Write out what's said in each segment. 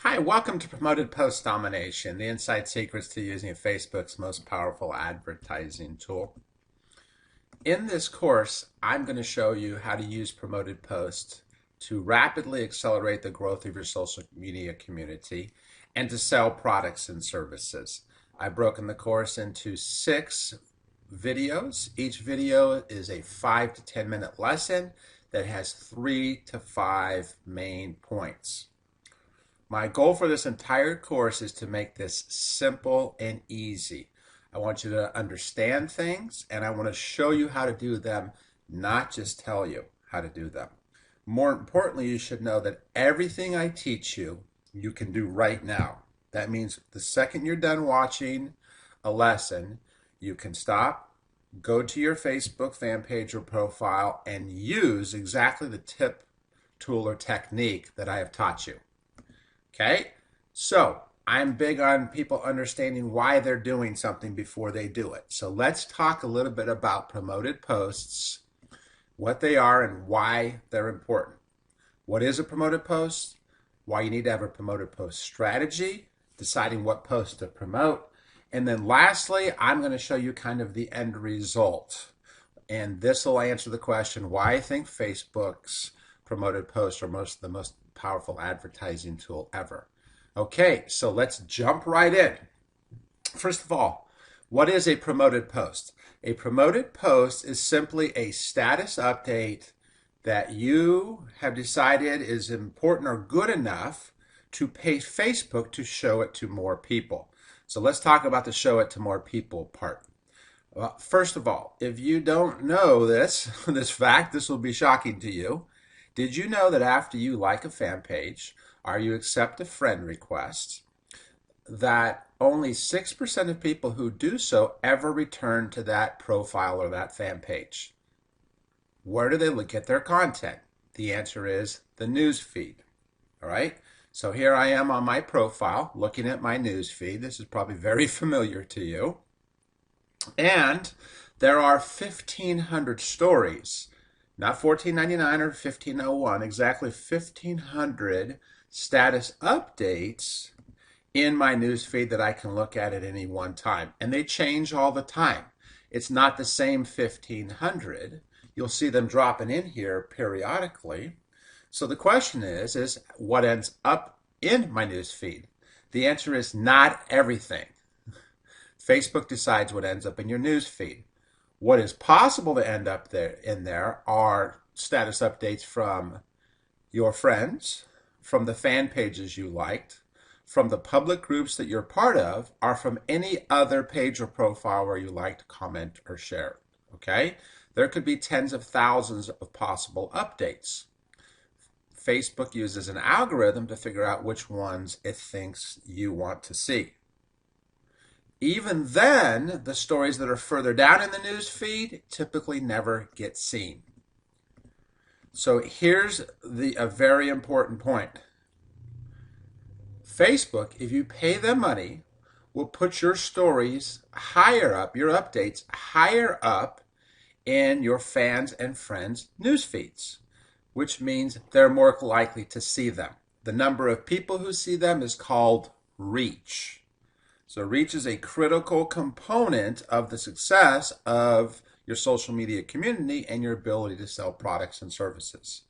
Hi, welcome to Promoted Post Domination, the inside secrets to using Facebook's most powerful advertising tool. In this course, I'm going to show you how to use promoted posts to rapidly accelerate the growth of your social media community and to sell products and services. I've broken the course into 6 videos. Each video is a 5 to 10 minute lesson that has 3 to 5 main points. My goal for this entire course is to make this simple and easy. I want you to understand things and I want to show you how to do them, not just tell you how to do them. More importantly, you should know that everything I teach you, you can do right now. That means the second you're done watching a lesson, you can stop, go to your Facebook fan page or profile, and use exactly the tip, tool, or technique that I have taught you. Okay, so I'm big on people understanding why they're doing something before they do it. So let's talk a little bit about promoted posts, what they are, and why they're important. What is a promoted post? Why you need to have a promoted post strategy, deciding what post to promote. And then lastly, I'm going to show you kind of the end result. And this will answer the question why I think Facebook's promoted posts are the most powerful advertising tool ever. Okay, so let's jump right in. First of all, what is a promoted post? A promoted post is simply a status update that you have decided is important or good enough to pay Facebook to show it to more people. So let's talk about the show it to more people part. Well, first of all, if you don't know this fact, this will be shocking to you. Did you know that after you like a fan page or you accept a friend request, that only 6% of people who do so ever return to that profile or that fan page? Where do they get their content? The answer is the news feed. All right. So here I am on my profile looking at my news feed. This is probably very familiar to you. And there are 1,500 stories, not 1499 or 1501, exactly 1,500 status updates in my newsfeed that I can look at any one time. And they change all the time. It's not the same 1,500. You'll see them dropping in here periodically. So the question is what ends up in my newsfeed? The answer is not everything. Facebook decides what ends up in your news feed. What is possible to end up there are status updates from your friends, from the fan pages you liked, from the public groups that you're part of, or from any other page or profile where you liked, comment, or share. Okay? There could be tens of thousands of possible updates. Facebook uses an algorithm to figure out which ones it thinks you want to see. Even then, the stories that are further down in the news feed typically never get seen. So here's a very important point. Facebook, if you pay them money, will put your stories higher up, your updates higher up in your fans and friends' news feeds, which means they're more likely to see them. The number of people who see them is called reach. So reach is a critical component of the success of your social media community and your ability to sell products and services.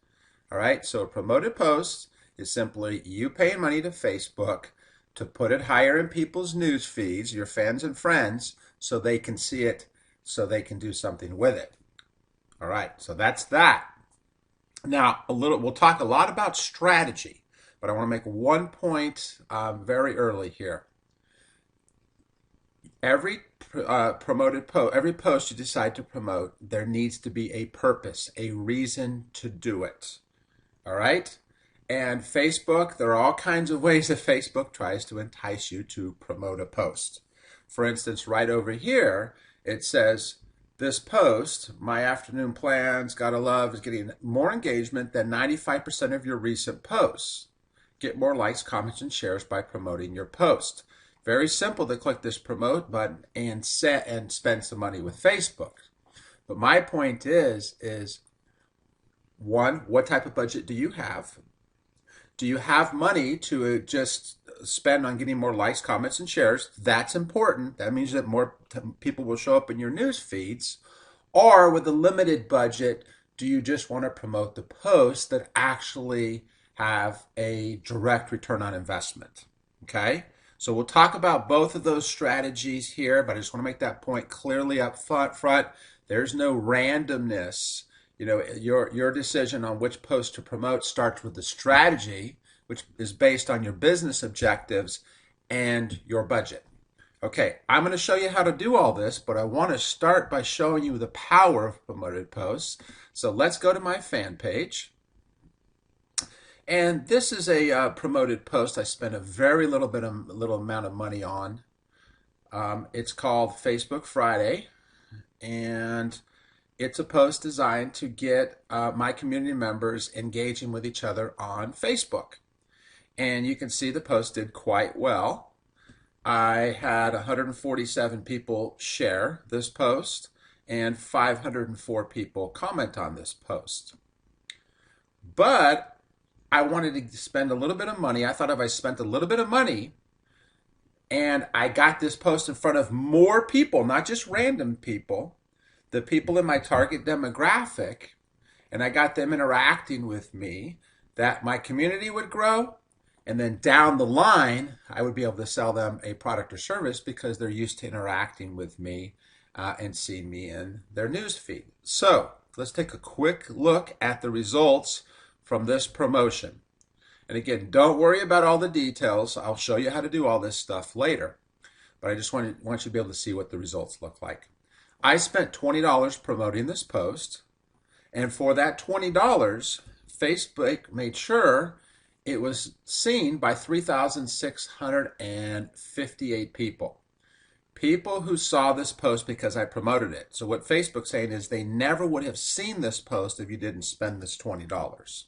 All right, so a promoted post is simply you paying money to Facebook to put it higher in people's news feeds, your fans and friends, so they can see it, so they can do something with it. All right, so that's that. Now, we'll talk a lot about strategy, but I want to make one point very early here. Every every post you decide to promote, there needs to be a purpose, a reason to do it. All right? And Facebook, there are all kinds of ways that Facebook tries to entice you to promote a post. For instance, right over here, it says, this post, my afternoon plans, gotta love, is getting more engagement than 95% of your recent posts. Get more likes, comments, and shares by promoting your post. Very simple to click this promote button and spend some money with Facebook. But my point is one, what type of budget do you have? Do you have money to just spend on getting more likes, comments, and shares? That's important. That means that more people will show up in your news feeds. Or with a limited budget, do you just want to promote the posts that actually have a direct return on investment? Okay, so we'll talk about both of those strategies here, but I just want to make that point clearly up front. There's no randomness. You know, your decision on which post to promote starts with the strategy, which is based on your business objectives and your budget. Okay, I'm going to show you how to do all this, but I want to start by showing you the power of promoted posts. So let's go to my fan page. And this is a promoted post I spent a very little amount of money on. It's called Facebook Friday, and it's a post designed to get my community members engaging with each other on Facebook. And you can see the post did quite well. I had 147 people share this post and 504 people comment on this post. But I wanted to spend a little bit of money. I thought if I spent a little bit of money and I got this post in front of more people, not just random people, the people in my target demographic, and I got them interacting with me, that my community would grow. And then down the line, I would be able to sell them a product or service because they're used to interacting with me and seeing me in their news feed. So let's take a quick look at the results from this promotion. And again, don't worry about all the details. I'll show you how to do all this stuff later. But I just want you to be able to see what the results look like. I spent $20 promoting this post. And for that $20, Facebook made sure it was seen by 3,658 people. People who saw this post because I promoted it. So what Facebook's saying is they never would have seen this post if you didn't spend this $20.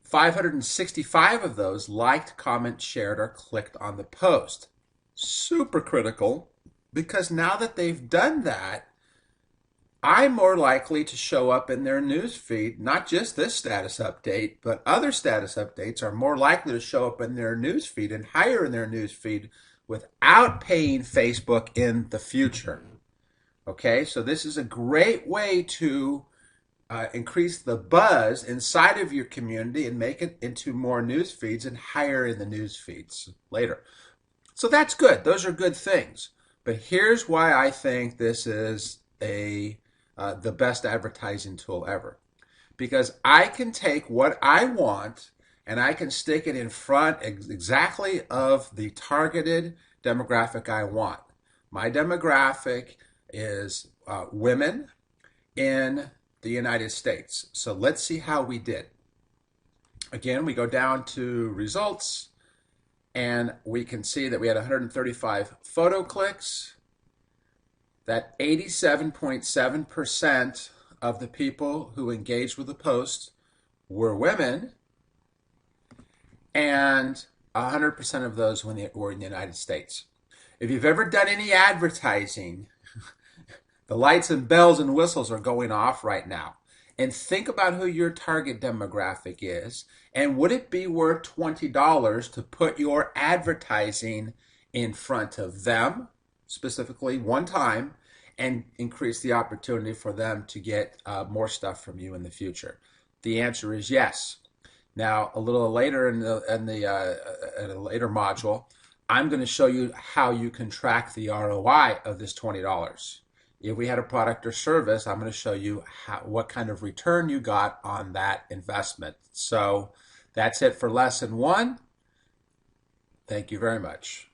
565 of those liked, commented, shared, or clicked on the post. Super critical, because now that they've done that, I'm more likely to show up in their news feed. Not just this status update, but other status updates are more likely to show up in their news feed and higher in their news feed without paying Facebook in the future. Okay, so this is a great way to increase the buzz inside of your community and make it into more news feeds and higher in the news feeds later. So that's good. Those are good things. But here's why I think this is the best advertising tool ever. Because I can take what I want and I can stick it in front exactly of the targeted demographic I want. My demographic is women in the United States. So let's see how we did. Again, we go down to results and we can see that we had 135 photo clicks, that 87.7% of the people who engaged with the post were women, and 100% of those were in the United States. If you've ever done any advertising, the lights and bells and whistles are going off right now. And think about who your target demographic is, and would it be worth $20 to put your advertising in front of them, specifically one time, and increase the opportunity for them to get more stuff from you in the future? The answer is yes. Now, a little later in a later module, I'm going to show you how you can track the ROI of this $20. If we had a product or service, I'm going to show you what kind of return you got on that investment. So that's it for lesson 1. Thank you very much.